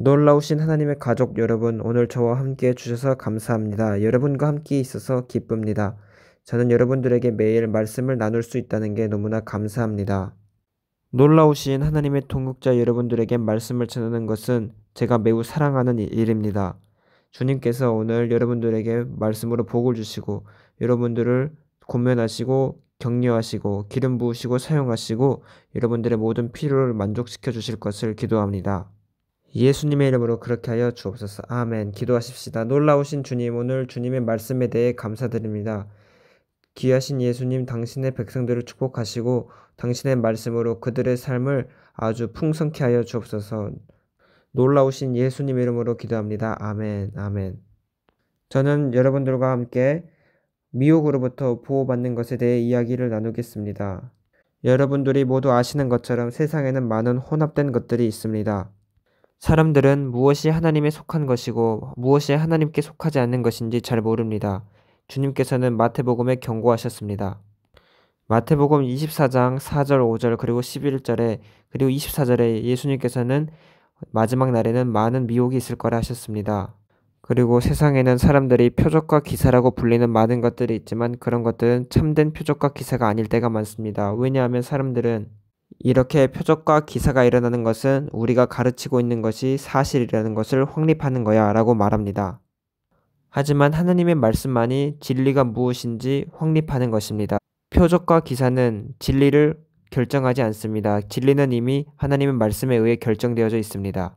놀라우신 하나님의 가족 여러분, 오늘 저와 함께 해주셔서 감사합니다. 여러분과 함께 있어서 기쁩니다. 저는 여러분들에게 매일 말씀을 나눌 수 있다는 게 너무나 감사합니다. 놀라우신 하나님의 통역자 여러분들에게 말씀을 전하는 것은 제가 매우 사랑하는 일입니다. 주님께서 오늘 여러분들에게 말씀으로 복을 주시고 여러분들을 권면하시고 격려하시고 기름 부으시고 사용하시고 여러분들의 모든 필요를 만족시켜 주실 것을 기도합니다. 예수님의 이름으로 그렇게 하여 주옵소서. 아멘. 기도하십시다. 놀라우신 주님, 오늘 주님의 말씀에 대해 감사드립니다. 귀하신 예수님, 당신의 백성들을 축복하시고 당신의 말씀으로 그들의 삶을 아주 풍성케 하여 주옵소서. 놀라우신 예수님 이름으로 기도합니다. 아멘. 아멘. 저는 여러분들과 함께 미혹으로부터 보호받는 것에 대해 이야기를 나누겠습니다. 여러분들이 모두 아시는 것처럼 세상에는 많은 혼합된 것들이 있습니다. 사람들은 무엇이 하나님에 속한 것이고 무엇이 하나님께 속하지 않는 것인지 잘 모릅니다. 주님께서는 마태복음에 경고하셨습니다. 마태복음 24장 4절 5절 그리고 11절에 그리고 24절에 예수님께서는 마지막 날에는 많은 미혹이 있을 거라 하셨습니다. 그리고 세상에는 사람들이 표적과 기사라고 불리는 많은 것들이 있지만 그런 것들은 참된 표적과 기사가 아닐 때가 많습니다. 왜냐하면 사람들은 이렇게 표적과 기사가 일어나는 것은 우리가 가르치고 있는 것이 사실이라는 것을 확립하는 거야 라고 말합니다. 하지만 하나님의 말씀만이 진리가 무엇인지 확립하는 것입니다. 표적과 기사는 진리를 결정하지 않습니다. 진리는 이미 하나님의 말씀에 의해 결정되어져 있습니다.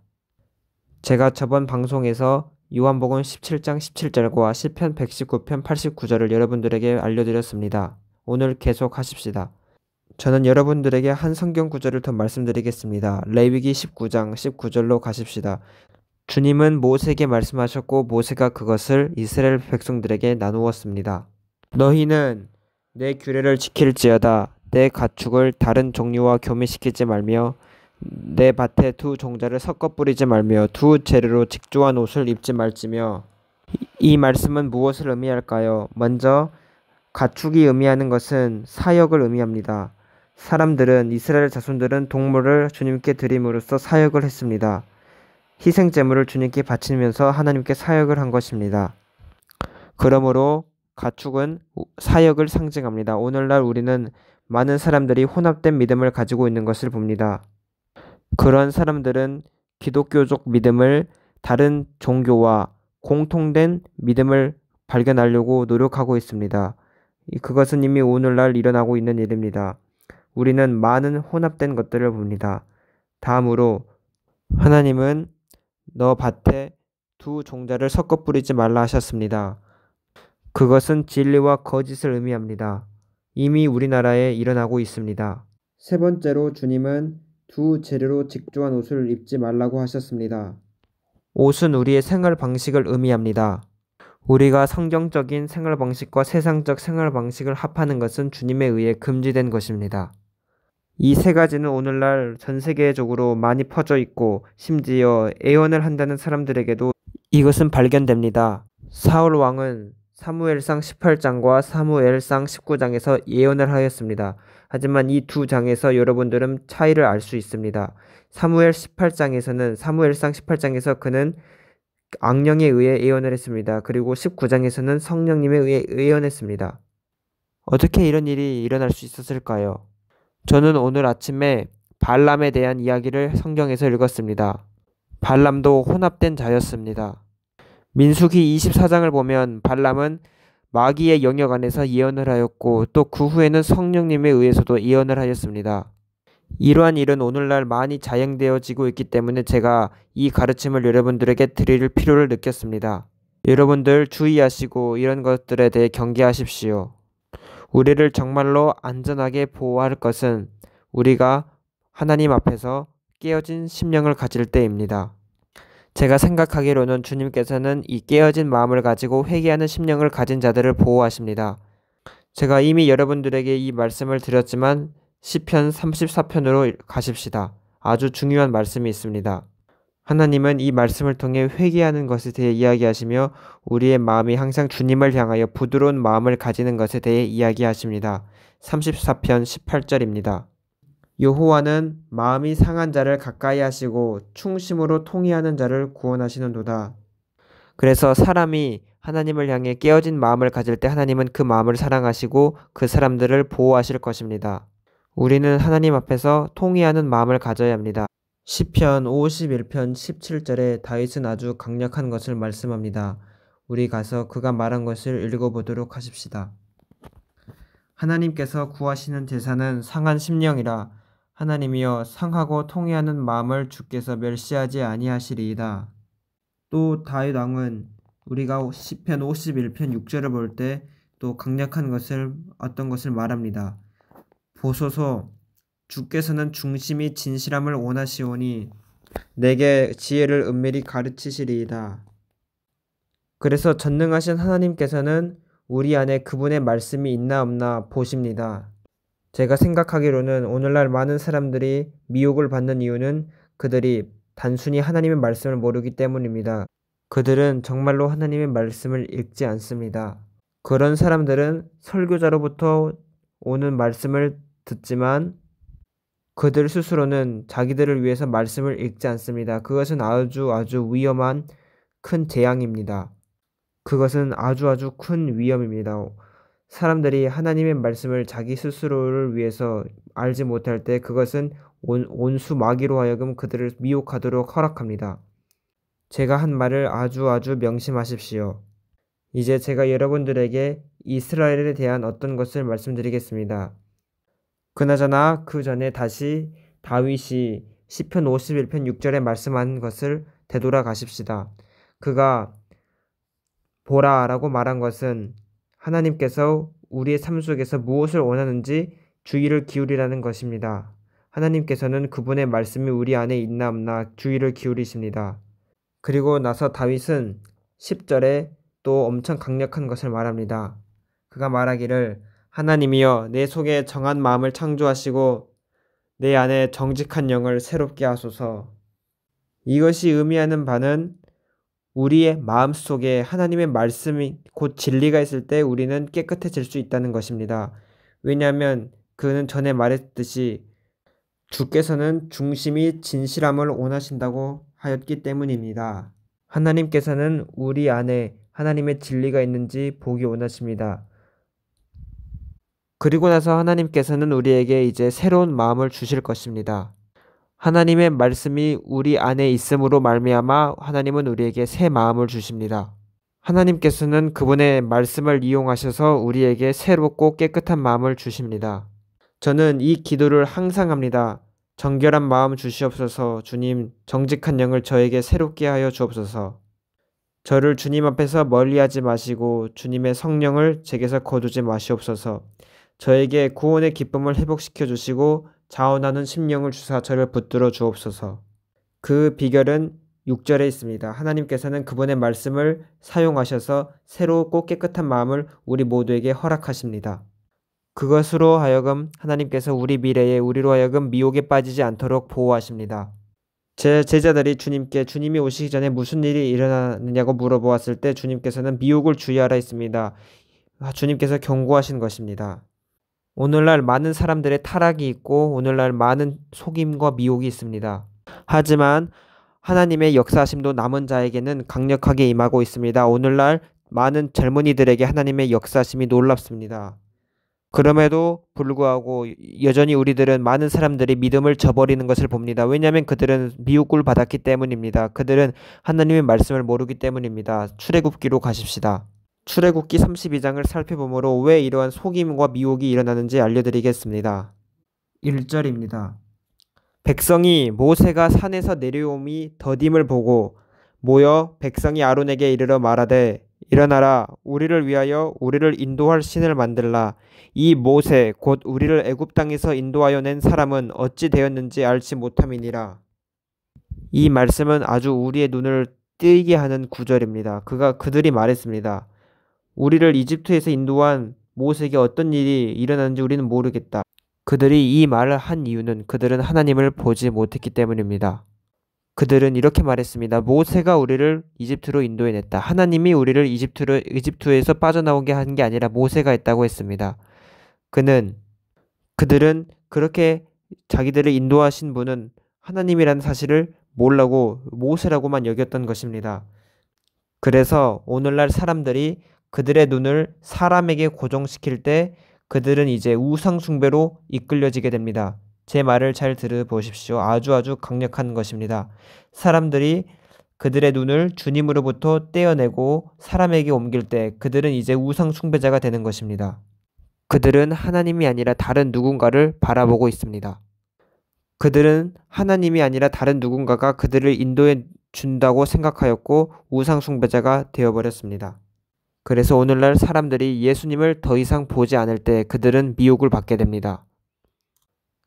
제가 저번 방송에서 요한복음 17장 17절과 시편 119편 89절을 여러분들에게 알려드렸습니다. 오늘 계속 하십시다. 저는 여러분들에게 한 성경 구절을 더 말씀드리겠습니다. 레위기 19장 19절로 가십시다. 주님은 모세에게 말씀하셨고 모세가 그것을 이스라엘 백성들에게 나누었습니다. 너희는 내 규례를 지킬지어다. 내 가축을 다른 종류와 교미시키지 말며 내 밭에 두 종자를 섞어 뿌리지 말며 두 재료로 직조한 옷을 입지 말지며. 이 말씀은 무엇을 의미할까요? 먼저 가축이 의미하는 것은 사역을 의미합니다. 사람들은 이스라엘 자손들은 동물을 주님께 드림으로써 사역을 했습니다. 희생제물을 주님께 바치면서 하나님께 사역을 한 것입니다. 그러므로 가축은 사역을 상징합니다. 오늘날 우리는 많은 사람들이 혼합된 믿음을 가지고 있는 것을 봅니다. 그런 사람들은 기독교적 믿음을 다른 종교와 공통된 믿음을 발견하려고 노력하고 있습니다. 그것은 이미 오늘날 일어나고 있는 일입니다. 우리는 많은 혼합된 것들을 봅니다. 다음으로 하나님은 너 밭에 두 종자를 섞어 뿌리지 말라 하셨습니다. 그것은 진리와 거짓을 의미합니다. 이미 우리나라에 일어나고 있습니다. 세 번째로 주님은 두 재료로 직조한 옷을 입지 말라고 하셨습니다. 옷은 우리의 생활 방식을 의미합니다. 우리가 성경적인 생활 방식과 세상적 생활 방식을 합하는 것은 주님에 의해 금지된 것입니다. 이 세 가지는 오늘날 전 세계적으로 많이 퍼져 있고 심지어 애언을 한다는 사람들에게도 이것은 발견됩니다. 사울 왕은 사무엘상 18장과 사무엘상 19장에서 예언을 하였습니다. 하지만 이 두 장에서 여러분들은 차이를 알 수 있습니다. 사무엘상 18장에서 그는 악령에 의해 예언을 했습니다. 그리고 19장에서는 성령님에 의해 예언했습니다. 어떻게 이런 일이 일어날 수 있었을까요? 저는 오늘 아침에 발람에 대한 이야기를 성경에서 읽었습니다. 발람도 혼합된 자였습니다. 민수기 24장을 보면 발람은 마귀의 영역 안에서 예언을 하였고 또 그 후에는 성령님에 의해서도 예언을 하였습니다. 이러한 일은 오늘날 많이 자행되어지고 있기 때문에 제가 이 가르침을 여러분들에게 드릴 필요를 느꼈습니다. 여러분들 주의하시고 이런 것들에 대해 경계하십시오. 우리를 정말로 안전하게 보호할 것은 우리가 하나님 앞에서 깨어진 심령을 가질 때입니다. 제가 생각하기로는 주님께서는 이 깨어진 마음을 가지고 회개하는 심령을 가진 자들을 보호하십니다. 제가 이미 여러분들에게 이 말씀을 드렸지만 시편 34편으로 가십시다. 아주 중요한 말씀이 있습니다. 하나님은 이 말씀을 통해 회개하는 것에 대해 이야기하시며 우리의 마음이 항상 주님을 향하여 부드러운 마음을 가지는 것에 대해 이야기하십니다. 34편 18절입니다. 여호와는 마음이 상한 자를 가까이 하시고 충심으로 통회하는 자를 구원하시는도다. 그래서 사람이 하나님을 향해 깨어진 마음을 가질 때 하나님은 그 마음을 사랑하시고 그 사람들을 보호하실 것입니다. 우리는 하나님 앞에서 통회하는 마음을 가져야 합니다. 시편 51편 17절에 다윗은 아주 강력한 것을 말씀합니다. 우리 가서 그가 말한 것을 읽어보도록 하십시다. 하나님께서 구하시는 제사는 상한 심령이라. 하나님이여 상하고 통회하는 마음을 주께서 멸시하지 아니하시리이다. 또 다윗 왕은 우리가 시편 51편 6절을 볼 때 또 강력한 것을 어떤 것을 말합니다. 보소서 주께서는 중심이 진실함을 원하시오니 내게 지혜를 은밀히 가르치시리이다. 그래서 전능하신 하나님께서는 우리 안에 그분의 말씀이 있나 없나 보십니다. 제가 생각하기로는 오늘날 많은 사람들이 미혹을 받는 이유는 그들이 단순히 하나님의 말씀을 모르기 때문입니다. 그들은 정말로 하나님의 말씀을 읽지 않습니다. 그런 사람들은 설교자로부터 오는 말씀을 듣지만 그들 스스로는 자기들을 위해서 말씀을 읽지 않습니다. 그것은 아주 위험한 큰 재앙입니다. 그것은 아주 큰 위험입니다. 사람들이 하나님의 말씀을 자기 스스로를 위해서 알지 못할 때 그것은 온수 마귀로 하여금 그들을 미혹하도록 허락합니다. 제가 한 말을 아주 명심하십시오. 이제 제가 여러분들에게 이스라엘에 대한 어떤 것을 말씀드리겠습니다. 그나저나 그 전에 다시 다윗이 시편 51편 6절에 말씀한 것을 되돌아가십시다. 그가 보라 라고 말한 것은 하나님께서 우리의 삶 속에서 무엇을 원하는지 주의를 기울이라는 것입니다. 하나님께서는 그분의 말씀이 우리 안에 있나 없나 주의를 기울이십니다. 그리고 나서 다윗은 10절에 또 엄청 강력한 것을 말합니다. 그가 말하기를 하나님이여 내 속에 정한 마음을 창조하시고 내 안에 정직한 영을 새롭게 하소서. 이것이 의미하는 바는 우리의 마음 속에 하나님의 말씀이 곧 진리가 있을 때 우리는 깨끗해질 수 있다는 것입니다. 왜냐하면 그는 전에 말했듯이 주께서는 중심이 진실함을 원하신다고 하였기 때문입니다. 하나님께서는 우리 안에 하나님의 진리가 있는지 보기 원하십니다. 그리고 나서 하나님께서는 우리에게 이제 새로운 마음을 주실 것입니다. 하나님의 말씀이 우리 안에 있음으로 말미암아 하나님은 우리에게 새 마음을 주십니다. 하나님께서는 그분의 말씀을 이용하셔서 우리에게 새롭고 깨끗한 마음을 주십니다. 저는 이 기도를 항상 합니다. 정결한 마음 주시옵소서. 주님, 정직한 영을 저에게 새롭게 하여 주옵소서. 저를 주님 앞에서 멀리하지 마시고 주님의 성령을 제게서 거두지 마시옵소서. 저에게 구원의 기쁨을 회복시켜 주시고 자원하는 심령을 주사 저를 붙들어 주옵소서. 그 비결은 6절에 있습니다. 하나님께서는 그분의 말씀을 사용하셔서 새롭고 깨끗한 마음을 우리 모두에게 허락하십니다. 그것으로 하여금 하나님께서 우리 미래에 우리로 하여금 미혹에 빠지지 않도록 보호하십니다. 제 제자들이 주님께 주님이 오시기 전에 무슨 일이 일어나느냐고 물어보았을 때 주님께서는 미혹을 주의하라 했습니다. 주님께서 경고하신 것입니다. 오늘날 많은 사람들의 타락이 있고 오늘날 많은 속임과 미혹이 있습니다. 하지만 하나님의 역사하심도 남은 자에게는 강력하게 임하고 있습니다. 오늘날 많은 젊은이들에게 하나님의 역사하심이 놀랍습니다. 그럼에도 불구하고 여전히 우리들은 많은 사람들이 믿음을 저버리는 것을 봅니다. 왜냐하면 그들은 미혹을 받았기 때문입니다. 그들은 하나님의 말씀을 모르기 때문입니다. 출애굽기로 가십시다. 출애굽기 32장을 살펴보므로 왜 이러한 속임과 미혹이 일어나는지 알려드리겠습니다. 1절입니다. 백성이 모세가 산에서 내려옴이 더딤을 보고 모여 백성이 아론에게 이르러 말하되 일어나라 우리를 위하여 우리를 인도할 신을 만들라. 이 모세 곧 우리를 애굽 땅에서 인도하여 낸 사람은 어찌 되었는지 알지 못함이니라. 이 말씀은 아주 우리의 눈을 뜨이게 하는 구절입니다. 그들이 말했습니다. 우리를 이집트에서 인도한 모세에게 어떤 일이 일어났는지 우리는 모르겠다. 그들이 이 말을 한 이유는 그들은 하나님을 보지 못했기 때문입니다. 그들은 이렇게 말했습니다. 모세가 우리를 이집트로 인도해냈다. 하나님이 우리를 이집트에서 빠져나오게 한 게 아니라 모세가 했다고 했습니다. 그들은 그렇게 자기들을 인도하신 분은 하나님이라는 사실을 모르고 모세라고만 여겼던 것입니다. 그래서 오늘날 사람들이 그들의 눈을 사람에게 고정시킬 때 그들은 이제 우상 숭배로 이끌려지게 됩니다. 제 말을 잘 들어보십시오. 아주 강력한 것입니다. 사람들이 그들의 눈을 주님으로부터 떼어내고 사람에게 옮길 때 그들은 이제 우상 숭배자가 되는 것입니다. 그들은 하나님이 아니라 다른 누군가를 바라보고 있습니다. 그들은 하나님이 아니라 다른 누군가가 그들을 인도해 준다고 생각하였고 우상 숭배자가 되어버렸습니다. 그래서 오늘날 사람들이 예수님을 더 이상 보지 않을 때 그들은 미혹을 받게 됩니다.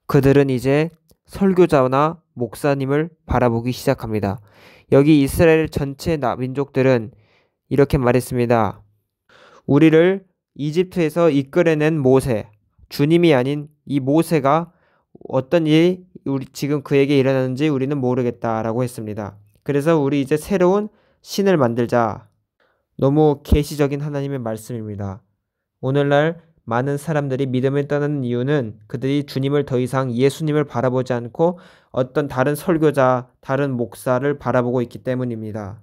그들은 이제 설교자나 목사님을 바라보기 시작합니다. 여기 이스라엘 전체 민족들은 이렇게 말했습니다. 우리를 이집트에서 이끌어낸 모세, 주님이 아닌 이 모세가 어떤 일이 지금 그에게 일어나는지 우리는 모르겠다라고 했습니다. 그래서 우리 이제 새로운 신을 만들자. 너무 계시적인 하나님의 말씀입니다. 오늘날 많은 사람들이 믿음을 떠나는 이유는 그들이 주님을 더 이상 예수님을 바라보지 않고 어떤 다른 설교자, 다른 목사를 바라보고 있기 때문입니다.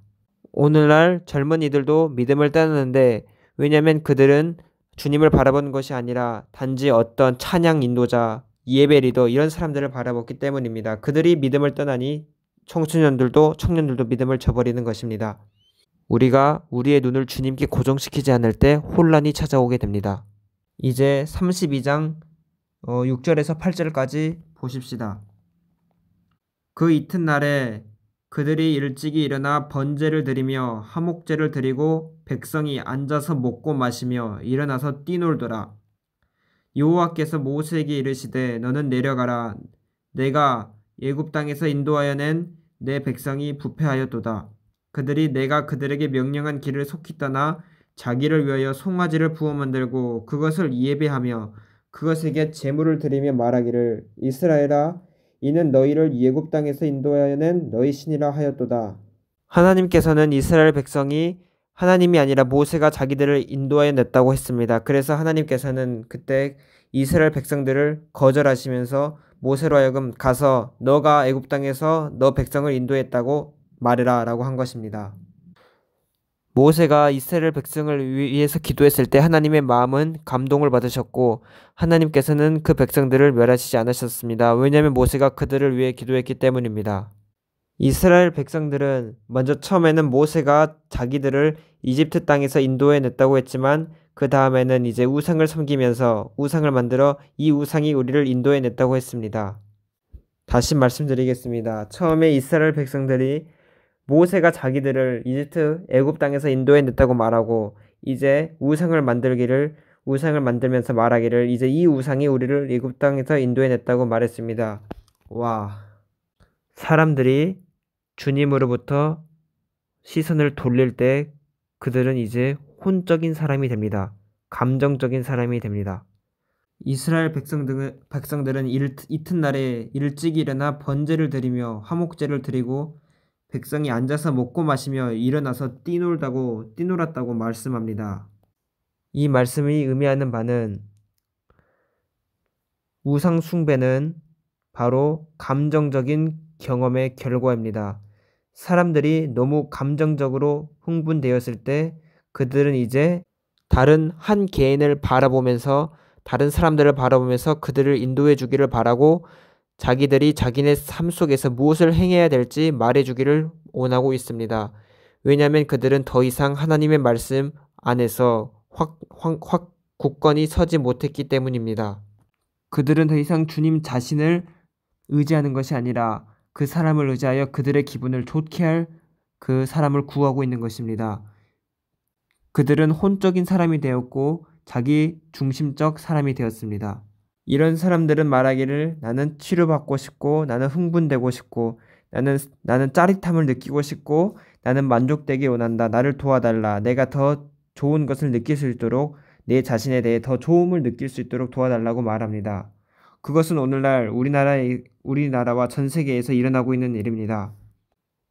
오늘날 젊은이들도 믿음을 떠나는데 왜냐하면 그들은 주님을 바라보는 것이 아니라 단지 어떤 찬양 인도자, 예배 리더 이런 사람들을 바라봤기 때문입니다. 그들이 믿음을 떠나니 청년들도 믿음을 저버리는 것입니다. 우리가 우리의 눈을 주님께 고정시키지 않을 때 혼란이 찾아오게 됩니다. 이제 32장 6절에서 8절까지 보십시다. 그 이튿날에 그들이 일찍이 일어나 번제를 드리며 화목제를 드리고 백성이 앉아서 먹고 마시며 일어나서 뛰놀더라. 여호와께서 모세에게 이르시되 너는 내려가라. 내가 애굽 땅에서 인도하여 낸 내 백성이 부패하였도다. 그들이 내가 그들에게 명령한 길을 속히 떠나 자기를 위하여 송아지를 부어 만들고 그것을 예배하며 그것에게 제물을 드리며 말하기를 이스라엘아 이는 너희를 애굽 땅에서 인도하여 낸 너희 신이라 하였도다. 하나님께서는 이스라엘 백성이 하나님이 아니라 모세가 자기들을 인도하여 냈다고 했습니다. 그래서 하나님께서는 그때 이스라엘 백성들을 거절하시면서 모세로 하여금 가서 너가 애굽 땅에서 너 백성을 인도했다고 말해라 라고 한 것입니다. 모세가 이스라엘 백성을 위해서 기도했을 때 하나님의 마음은 감동을 받으셨고 하나님께서는 그 백성들을 멸하시지 않으셨습니다. 왜냐하면 모세가 그들을 위해 기도했기 때문입니다. 이스라엘 백성들은 먼저 처음에는 모세가 자기들을 이집트 땅에서 인도해 냈다고 했지만 그 다음에는 이제 우상을 섬기면서 우상을 만들어 이 우상이 우리를 인도해 냈다고 했습니다. 다시 말씀드리겠습니다. 처음에 이스라엘 백성들이 모세가 자기들을 이집트 애굽 땅에서 인도해 냈다고 말하고 이제 우상을 만들면서 말하기를 이제 이 우상이 우리를 애굽 땅에서 인도해 냈다고 말했습니다. 와, 사람들이 주님으로부터 시선을 돌릴 때 그들은 이제 혼적인 사람이 됩니다. 감정적인 사람이 됩니다. 이스라엘 백성들은 이튿날에 일찍 일어나 번제를 드리며 화목제를 드리고 백성이 앉아서 먹고 마시며 일어나서 뛰놀았다고 말씀합니다. 이 말씀이 의미하는 바는 우상 숭배는 바로 감정적인 경험의 결과입니다. 사람들이 너무 감정적으로 흥분되었을 때 그들은 이제 다른 한 개인을 바라보면서 다른 사람들을 바라보면서 그들을 인도해 주기를 바라고 자기들이 자기네 삶 속에서 무엇을 행해야 될지 말해주기를 원하고 있습니다. 왜냐하면 그들은 더 이상 하나님의 말씀 안에서 확 굳건히 서지 못했기 때문입니다. 그들은 더 이상 주님 자신을 의지하는 것이 아니라 그 사람을 의지하여 그들의 기분을 좋게 할 그 사람을 구하고 있는 것입니다. 그들은 혼적인 사람이 되었고 자기 중심적 사람이 되었습니다. 이런 사람들은 말하기를 나는 치료받고 싶고 나는 흥분되고 싶고 나는 짜릿함을 느끼고 싶고 나는 만족되기 원한다. 나를 도와달라. 내가 더 좋은 것을 느낄 수 있도록 내 자신에 대해 더 좋음을 느낄 수 있도록 도와달라고 말합니다. 그것은 오늘날 우리나라와 전 세계에서 일어나고 있는 일입니다.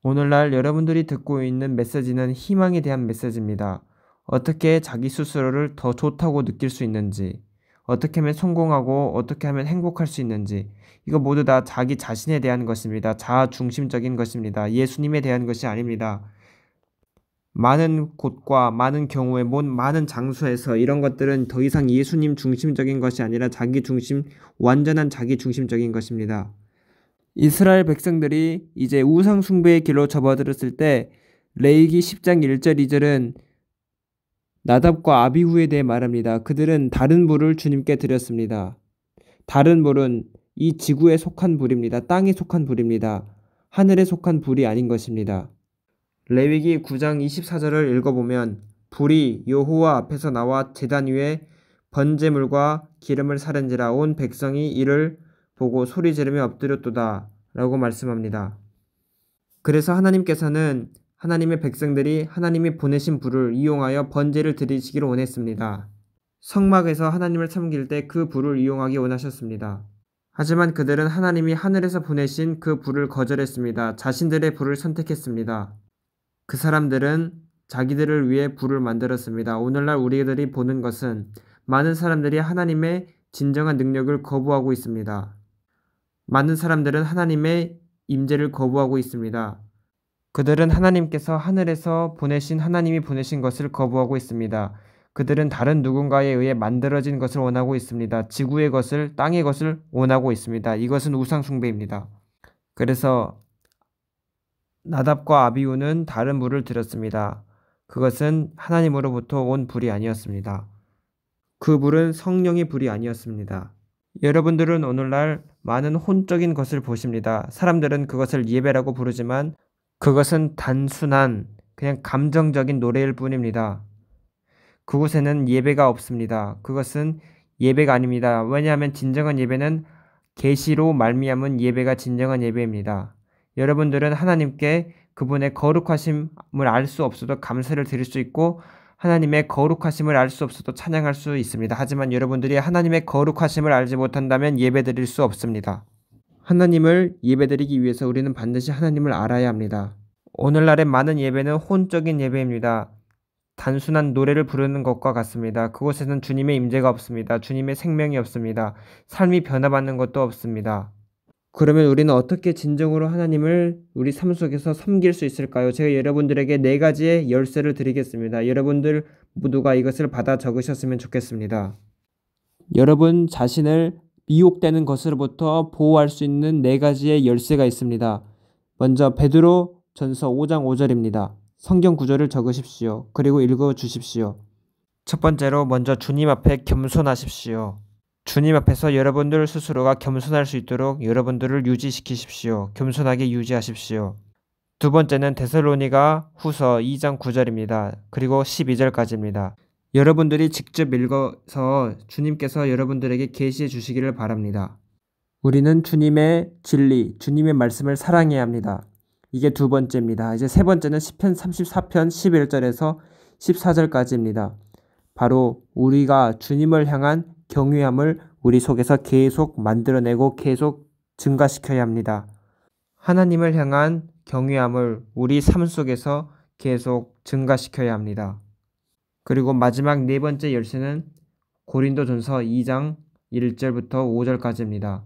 오늘날 여러분들이 듣고 있는 메시지는 희망에 대한 메시지입니다. 어떻게 자기 스스로를 더 좋다고 느낄 수 있는지, 어떻게 하면 성공하고 어떻게 하면 행복할 수 있는지, 이거 모두 다 자기 자신에 대한 것입니다. 자아 중심적인 것입니다. 예수님에 대한 것이 아닙니다. 많은 곳과 많은 경우에 많은 장소에서 이런 것들은 더 이상 예수님 중심적인 것이 아니라 자기 중심, 완전한 자기 중심적인 것입니다. 이스라엘 백성들이 이제 우상 숭배의 길로 접어들었을 때 레위기 10장 1절 2절은 나답과 아비후에 대해 말합니다. 그들은 다른 불을 주님께 드렸습니다. 다른 불은 이 지구에 속한 불입니다. 땅에 속한 불입니다. 하늘에 속한 불이 아닌 것입니다. 레위기 9장 24절을 읽어보면 불이 여호와 앞에서 나와 제단 위에 번제물과 기름을 사른지라 온 백성이 이를 보고 소리 지르며 엎드렸도다 라고 말씀합니다. 그래서 하나님께서는 하나님의 백성들이 하나님이 보내신 불을 이용하여 번제를 드리시기를 원했습니다. 성막에서 하나님을 섬길 때 그 불을 이용하기 원하셨습니다. 하지만 그들은 하나님이 하늘에서 보내신 그 불을 거절했습니다. 자신들의 불을 선택했습니다. 그 사람들은 자기들을 위해 불을 만들었습니다. 오늘날 우리들이 보는 것은 많은 사람들이 하나님의 진정한 능력을 거부하고 있습니다. 많은 사람들은 하나님의 임재를 거부하고 있습니다. 그들은 하나님께서 하늘에서 하나님이 보내신 것을 거부하고 있습니다. 그들은 다른 누군가에 의해 만들어진 것을 원하고 있습니다. 지구의 것을, 땅의 것을 원하고 있습니다. 이것은 우상 숭배입니다. 그래서 나답과 아비후는 다른 불을 드렸습니다. 그것은 하나님으로부터 온 불이 아니었습니다. 그 불은 성령의 불이 아니었습니다. 여러분들은 오늘날 많은 혼적인 것을 보십니다. 사람들은 그것을 예배라고 부르지만 그것은 단순한 그냥 감정적인 노래일 뿐입니다. 그곳에는 예배가 없습니다. 그것은 예배가 아닙니다. 왜냐하면 진정한 예배는 계시로 말미암은 예배가 진정한 예배입니다. 여러분들은 하나님께 그분의 거룩하심을 알 수 없어도 감사를 드릴 수 있고 하나님의 거룩하심을 알 수 없어도 찬양할 수 있습니다. 하지만 여러분들이 하나님의 거룩하심을 알지 못한다면 예배드릴 수 없습니다. 하나님을 예배드리기 위해서 우리는 반드시 하나님을 알아야 합니다. 오늘날의 많은 예배는 혼적인 예배입니다. 단순한 노래를 부르는 것과 같습니다. 그곳에는 주님의 임재가 없습니다. 주님의 생명이 없습니다. 삶이 변화받는 것도 없습니다. 그러면 우리는 어떻게 진정으로 하나님을 우리 삶 속에서 섬길 수 있을까요? 제가 여러분들에게 4가지의 열쇠를 드리겠습니다. 여러분들 모두가 이것을 받아 적으셨으면 좋겠습니다. 여러분 자신을 미혹되는 것으로부터 보호할 수 있는 4가지의 열쇠가 있습니다. 먼저 베드로 전서 5장 5절입니다. 성경 구절을 적으십시오. 그리고 읽어 주십시오. 첫 번째로 먼저 주님 앞에 겸손하십시오. 주님 앞에서 여러분들 스스로가 겸손할 수 있도록 여러분들을 유지시키십시오. 겸손하게 유지하십시오. 두 번째는 데살로니가 후서 2장 9절입니다. 그리고 12절까지입니다. 여러분들이 직접 읽어서 주님께서 여러분들에게 계시해 주시기를 바랍니다. 우리는 주님의 진리, 주님의 말씀을 사랑해야 합니다. 이게 두 번째입니다. 이제 세 번째는 시편 34편 11절에서 14절까지입니다. 바로 우리가 주님을 향한 경외함을 우리 속에서 계속 만들어내고 계속 증가시켜야 합니다. 하나님을 향한 경외함을 우리 삶 속에서 계속 증가시켜야 합니다. 그리고 마지막 4번째 열쇠는 고린도전서 2장 1절부터 5절까지입니다.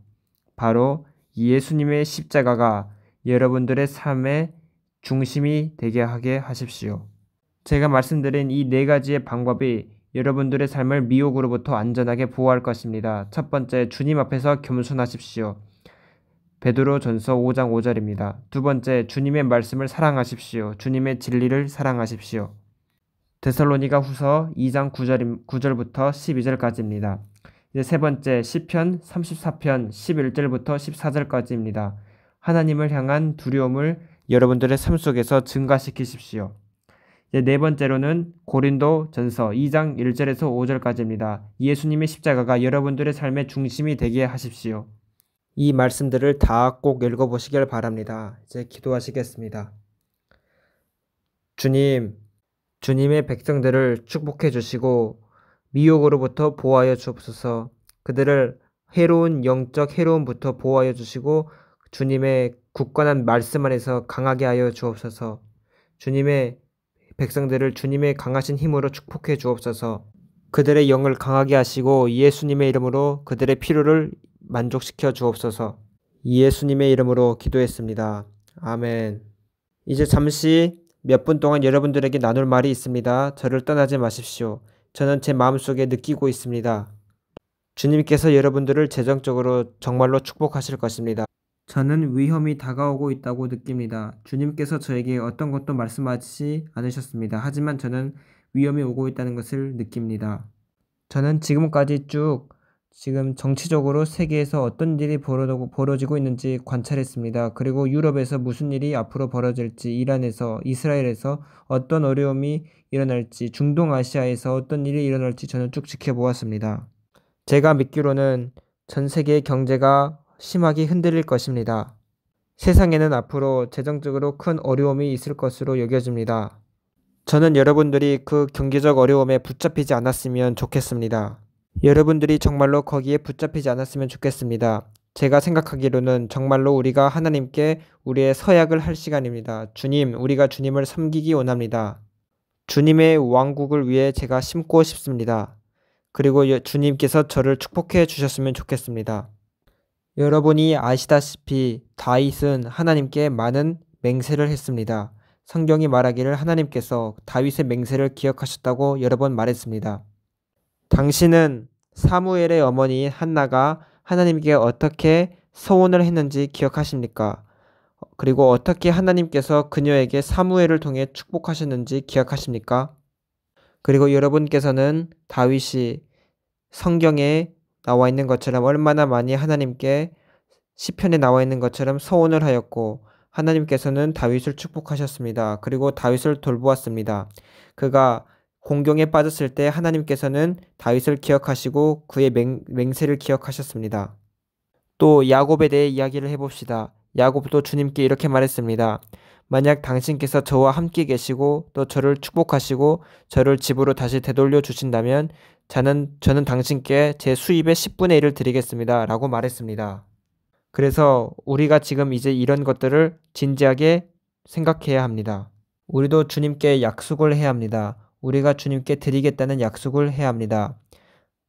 바로 예수님의 십자가가 여러분들의 삶의 중심이 되게 하게 하십시오. 제가 말씀드린 이 4가지의 방법이 여러분들의 삶을 미혹으로부터 안전하게 보호할 것입니다. 첫 번째, 주님 앞에서 겸손하십시오. 베드로 전서 5장 5절입니다. 두 번째, 주님의 말씀을 사랑하십시오. 주님의 진리를 사랑하십시오. 데살로니가 후서 2장 9절부터 12절까지입니다. 이제 세 번째, 시편 34편 11절부터 14절까지입니다. 하나님을 향한 두려움을 여러분들의 삶 속에서 증가시키십시오. 이제 4번째로는 고린도 전서 2장 1절에서 5절까지입니다. 예수님의 십자가가 여러분들의 삶의 중심이 되게 하십시오. 이 말씀들을 다 꼭 읽어보시길 바랍니다. 이제 기도하시겠습니다. 주님, 주님의 백성들을 축복해 주시고 미혹으로부터 보호하여 주옵소서. 그들을 영적 해로움부터 보호하여 주시고 주님의 굳건한 말씀 안에서 강하게 하여 주옵소서. 주님의 백성들을 주님의 강하신 힘으로 축복해 주옵소서. 그들의 영을 강하게 하시고 예수님의 이름으로 그들의 필요를 만족시켜 주옵소서. 예수님의 이름으로 기도했습니다. 아멘. 이제 잠시 몇 분 동안 여러분들에게 나눌 말이 있습니다. 저를 떠나지 마십시오. 저는 제 마음속에 느끼고 있습니다. 주님께서 여러분들을 재정적으로 정말로 축복하실 것입니다. 저는 위험이 다가오고 있다고 느낍니다. 주님께서 저에게 어떤 것도 말씀하지 않으셨습니다. 하지만 저는 위험이 오고 있다는 것을 느낍니다. 저는 지금까지 쭉 지금 정치적으로 세계에서 어떤 일이 벌어지고 있는지 관찰했습니다. 그리고 유럽에서 무슨 일이 앞으로 벌어질지, 이란에서, 이스라엘에서 어떤 어려움이 일어날지, 중동아시아에서 어떤 일이 일어날지 저는 쭉 지켜보았습니다. 제가 믿기로는 전 세계의 경제가 심하게 흔들릴 것입니다. 세상에는 앞으로 재정적으로 큰 어려움이 있을 것으로 여겨집니다. 저는 여러분들이 그 경제적 어려움에 붙잡히지 않았으면 좋겠습니다. 여러분들이 정말로 거기에 붙잡히지 않았으면 좋겠습니다. 제가 생각하기로는 정말로 우리가 하나님께 우리의 서약을 할 시간입니다. 주님, 우리가 주님을 섬기기 원합니다. 주님의 왕국을 위해 제가 심고 싶습니다. 그리고 주님께서 저를 축복해 주셨으면 좋겠습니다. 여러분이 아시다시피 다윗은 하나님께 많은 맹세를 했습니다. 성경이 말하기를 하나님께서 다윗의 맹세를 기억하셨다고 여러 번 말했습니다. 당신은 사무엘의 어머니 한나가 하나님께 어떻게 서원을 했는지 기억하십니까? 그리고 어떻게 하나님께서 그녀에게 사무엘을 통해 축복하셨는지 기억하십니까? 그리고 여러분께서는 다윗이 성경에 나와 있는 것처럼 얼마나 많이 하나님께 시편에 나와 있는 것처럼 서원을 하였고 하나님께서는 다윗을 축복하셨습니다. 그리고 다윗을 돌보았습니다. 그가 공경에 빠졌을 때 하나님께서는 다윗을 기억하시고 그의 맹세를 기억하셨습니다. 또 야곱에 대해 이야기를 해봅시다. 야곱도 주님께 이렇게 말했습니다. 만약 당신께서 저와 함께 계시고 또 저를 축복하시고 저를 집으로 다시 되돌려 주신다면 저는 당신께 제 수입의 10분의 1을 드리겠습니다. 라고 말했습니다. 그래서 우리가 지금 이제 이런 것들을 진지하게 생각해야 합니다. 우리도 주님께 약속을 해야 합니다. 우리가 주님께 드리겠다는 약속을 해야 합니다.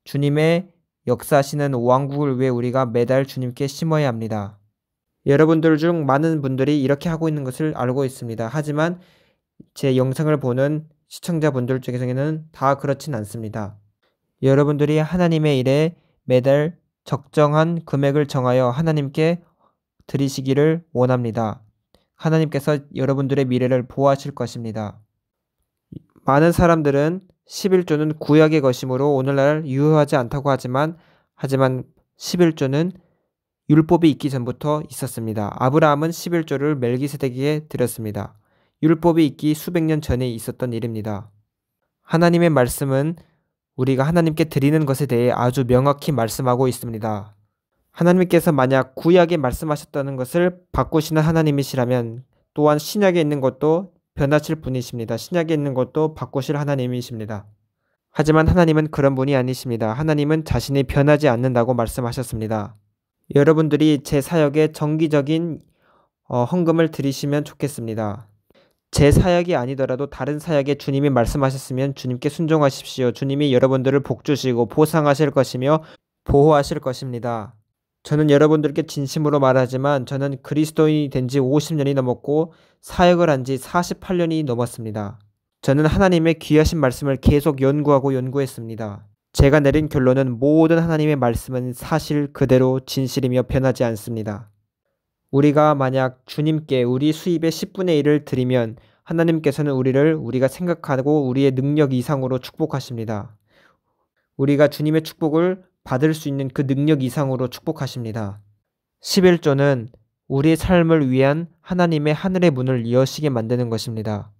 주님의 역사하시는 왕국을 위해 우리가 매달 주님께 심어야 합니다. 여러분들 중 많은 분들이 이렇게 하고 있는 것을 알고 있습니다. 하지만 제 영상을 보는 시청자분들 중에서는 다 그렇진 않습니다. 여러분들이 하나님의 일에 매달 적정한 금액을 정하여 하나님께 드리시기를 원합니다. 하나님께서 여러분들의 미래를 보호하실 것입니다. 많은 사람들은 11조는 구약의 것이므로 오늘날 유효하지 않다고 하지만 11조는 율법이 있기 전부터 있었습니다. 아브라함은 11조를 멜기세덱에게 드렸습니다. 율법이 있기 수백 년 전에 있었던 일입니다. 하나님의 말씀은 우리가 하나님께 드리는 것에 대해 아주 명확히 말씀하고 있습니다. 하나님께서 만약 구약에 말씀하셨다는 것을 바꾸시는 하나님이시라면 또한 신약에 있는 것도 변하실 분이십니다. 신약에 있는 것도 바꾸실 하나님이십니다. 하지만 하나님은 그런 분이 아니십니다. 하나님은 자신이 변하지 않는다고 말씀하셨습니다. 여러분들이 제 사역에 정기적인 헌금을 드리시면 좋겠습니다. 제 사역이 아니더라도 다른 사역에 주님이 말씀하셨으면 주님께 순종하십시오. 주님이 여러분들을 복주시고 보상하실 것이며 보호하실 것입니다. 저는 여러분들께 진심으로 말하지만 저는 그리스도인이 된 지 50년이 넘었고 사역을 한 지 48년이 넘었습니다. 저는 하나님의 귀하신 말씀을 계속 연구하고 연구했습니다. 제가 내린 결론은 모든 하나님의 말씀은 사실 그대로 진실이며 변하지 않습니다. 우리가 만약 주님께 우리 수입의 10분의 1을 드리면 하나님께서는 우리가 생각하고 우리의 능력 이상으로 축복하십니다. 우리가 주님의 축복을 받을 수 있는 그 능력 이상으로 축복하십니다. 11조는 우리의 삶을 위한 하나님의 하늘의 문을 여시게 만드는 것입니다.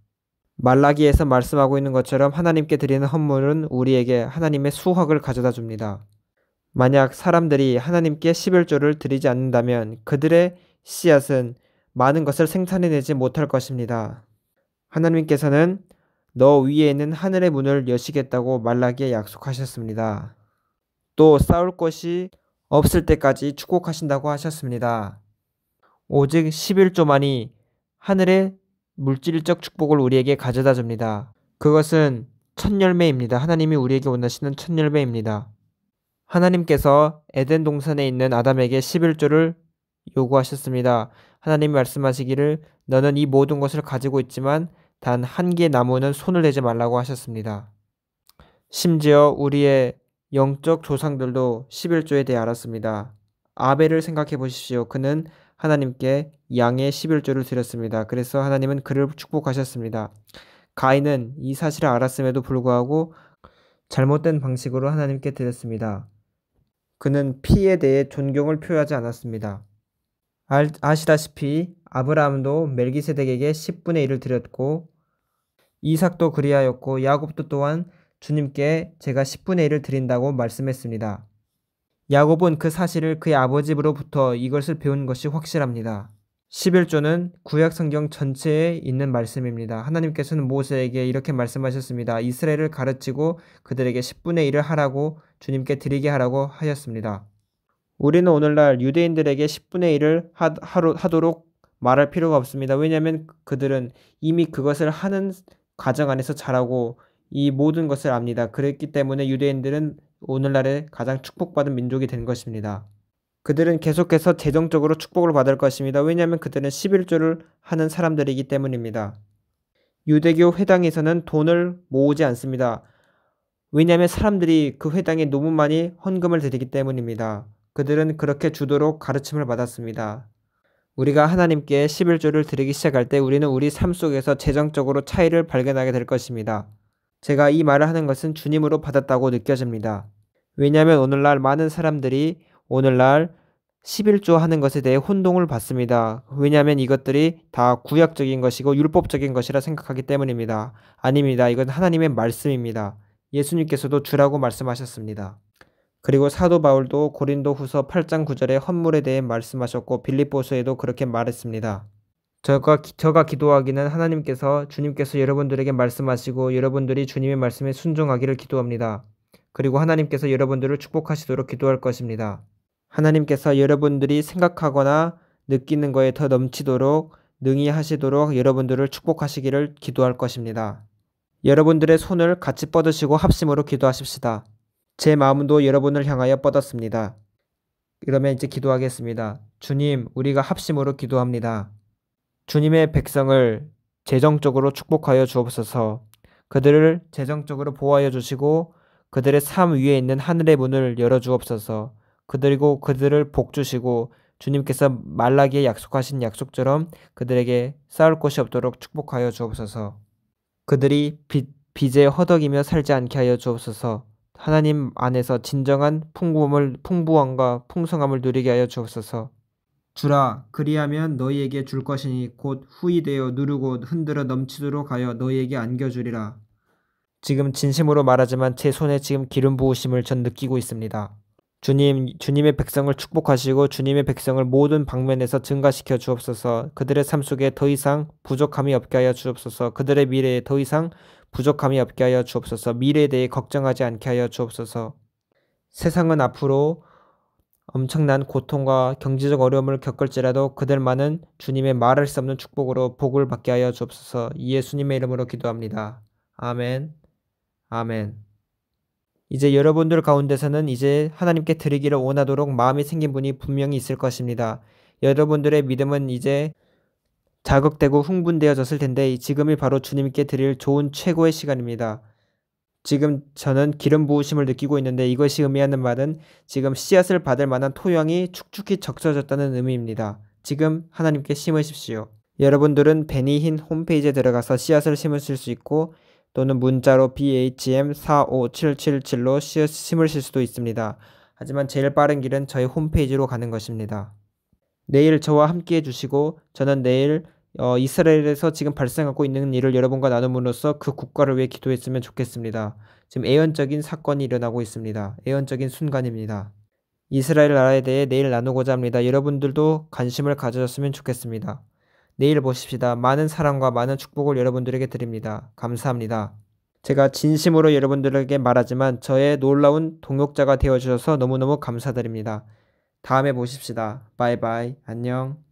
말라기에서 말씀하고 있는 것처럼 하나님께 드리는 헌물은 우리에게 하나님의 수확을 가져다 줍니다. 만약 사람들이 하나님께 11조를 드리지 않는다면 그들의 씨앗은 많은 것을 생산해내지 못할 것입니다. 하나님께서는 너 위에 있는 하늘의 문을 여시겠다고 말라기에 약속하셨습니다. 또 싸울 것이 없을 때까지 축복하신다고 하셨습니다. 오직 11조만이 하늘의 물질적 축복을 우리에게 가져다 줍니다. 그것은 첫 열매입니다. 하나님이 우리에게 원하시는 첫 열매입니다. 하나님께서 에덴 동산에 있는 아담에게 11조를 요구하셨습니다. 하나님이 말씀하시기를 너는 이 모든 것을 가지고 있지만 단 한 개의 나무는 손을 대지 말라고 하셨습니다. 심지어 우리의 영적 조상들도 11조에 대해 알았습니다. 아벨을 생각해 보십시오. 그는 하나님께 양의 11조를 드렸습니다. 그래서 하나님은 그를 축복하셨습니다. 가인은 이 사실을 알았음에도 불구하고 잘못된 방식으로 하나님께 드렸습니다. 그는 피에 대해 존경을 표하지 않았습니다. 아시다시피 아브라함도 멜기세덱에게 10분의 1을 드렸고 이삭도 그리하였고 야곱도 또한 주님께 제가 10분의 1을 드린다고 말씀했습니다. 야곱은 그 사실을 그의 아버지로부터 이것을 배운 것이 확실합니다. 11조는 구약 성경 전체에 있는 말씀입니다. 하나님께서는 모세에게 이렇게 말씀하셨습니다. 이스라엘을 가르치고 그들에게 10분의 1을 하라고 주님께 드리게 하라고 하셨습니다. 우리는 오늘날 유대인들에게 10분의 1을 하도록 말할 필요가 없습니다. 왜냐하면 그들은 이미 그것을 하는 가정 안에서 자라고 이 모든 것을 압니다. 그랬기 때문에 유대인들은 오늘날의 가장 축복받은 민족이 된 것입니다. 그들은 계속해서 재정적으로 축복을 받을 것입니다. 왜냐하면 그들은 11조를 하는 사람들이기 때문입니다. 유대교 회당에서는 돈을 모으지 않습니다. 왜냐하면 사람들이 그 회당에 너무 많이 헌금을 드리기 때문입니다. 그들은 그렇게 주도록 가르침을 받았습니다. 우리가 하나님께 11조를 드리기 시작할 때 우리는 우리 삶 속에서 재정적으로 차이를 발견하게 될 것입니다. 제가 이 말을 하는 것은 주님으로 받았다고 느껴집니다. 왜냐하면 오늘날 많은 사람들이 오늘날 11조 하는 것에 대해 혼동을 받습니다. 왜냐하면 이것들이 다 구약적인 것이고 율법적인 것이라 생각하기 때문입니다. 아닙니다. 이건 하나님의 말씀입니다. 예수님께서도 주라고 말씀하셨습니다. 그리고 사도 바울도 고린도 후서 8장 9절에 헌물에 대해 말씀하셨고 빌립보서에도 그렇게 말했습니다. 저가 기도하기는 하나님께서 주님께서 여러분들에게 말씀하시고 여러분들이 주님의 말씀에 순종하기를 기도합니다. 그리고 하나님께서 여러분들을 축복하시도록 기도할 것입니다. 하나님께서 여러분들이 생각하거나 느끼는 거에 더 넘치도록 능히 하시도록 여러분들을 축복하시기를 기도할 것입니다. 여러분들의 손을 같이 뻗으시고 합심으로 기도하십시다. 제 마음도 여러분을 향하여 뻗었습니다. 그러면 이제 기도하겠습니다. 주님, 우리가 합심으로 기도합니다. 주님의 백성을 재정적으로 축복하여 주옵소서. 그들을 재정적으로 보호하여 주시고 그들의 삶 위에 있는 하늘의 문을 열어 주옵소서. 그리고 그들을 복 주시고 주님께서 말라기에 약속하신 약속처럼 그들에게 쌓을 곳이 없도록 축복하여 주옵소서. 그들이 빚에 허덕이며 살지 않게 하여 주옵소서. 하나님 안에서 진정한 풍부함과 풍성함을 누리게 하여 주옵소서. 주라, 그리하면 너희에게 줄 것이니 곧 후이되어 누르고 흔들어 넘치도록 하여 너희에게 안겨주리라. 지금 진심으로 말하지만 제 손에 지금 기름 부으심을 전 느끼고 있습니다. 주님의 백성을 축복하시고 주님의 백성을 모든 방면에서 증가시켜 주옵소서. 그들의 삶 속에 더 이상 부족함이 없게 하여 주옵소서. 그들의 미래에 더 이상 부족함이 없게 하여 주옵소서. 미래에 대해 걱정하지 않게 하여 주옵소서. 세상은 앞으로 엄청난 고통과 경제적 어려움을 겪을지라도 그들만은 주님의 말할 수 없는 축복으로 복을 받게 하여 주옵소서. 예수님의 이름으로 기도합니다. 아멘. 아멘. 이제 여러분들 가운데서는 이제 하나님께 드리기를 원하도록 마음이 생긴 분이 분명히 있을 것입니다. 여러분들의 믿음은 이제 자극되고 흥분되어졌을 텐데 지금이 바로 주님께 드릴 좋은 최고의 시간입니다. 지금 저는 기름 부으심을 느끼고 있는데 이것이 의미하는 말은 지금 씨앗을 받을 만한 토양이 축축히 적셔졌다는 의미입니다. 지금 하나님께 심으십시오. 여러분들은 베니힌 홈페이지에 들어가서 씨앗을 심으실 수 있고 또는 문자로 BHM45777로 씨앗 심으실 수도 있습니다. 하지만 제일 빠른 길은 저희 홈페이지로 가는 것입니다. 내일 저와 함께 해주시고 저는 내일 이스라엘에서 지금 발생하고 있는 일을 여러분과 나눔으로써 그 국가를 위해 기도했으면 좋겠습니다. 지금 애연적인 사건이 일어나고 있습니다. 애연적인 순간입니다. 이스라엘 나라에 대해 내일 나누고자 합니다. 여러분들도 관심을 가져줬으면 좋겠습니다. 내일 보십시다. 많은 사랑과 많은 축복을 여러분들에게 드립니다. 감사합니다. 제가 진심으로 여러분들에게 말하지만 저의 놀라운 동역자가 되어주셔서 너무너무 감사드립니다. 다음에 보십시다. 바이바이. 안녕.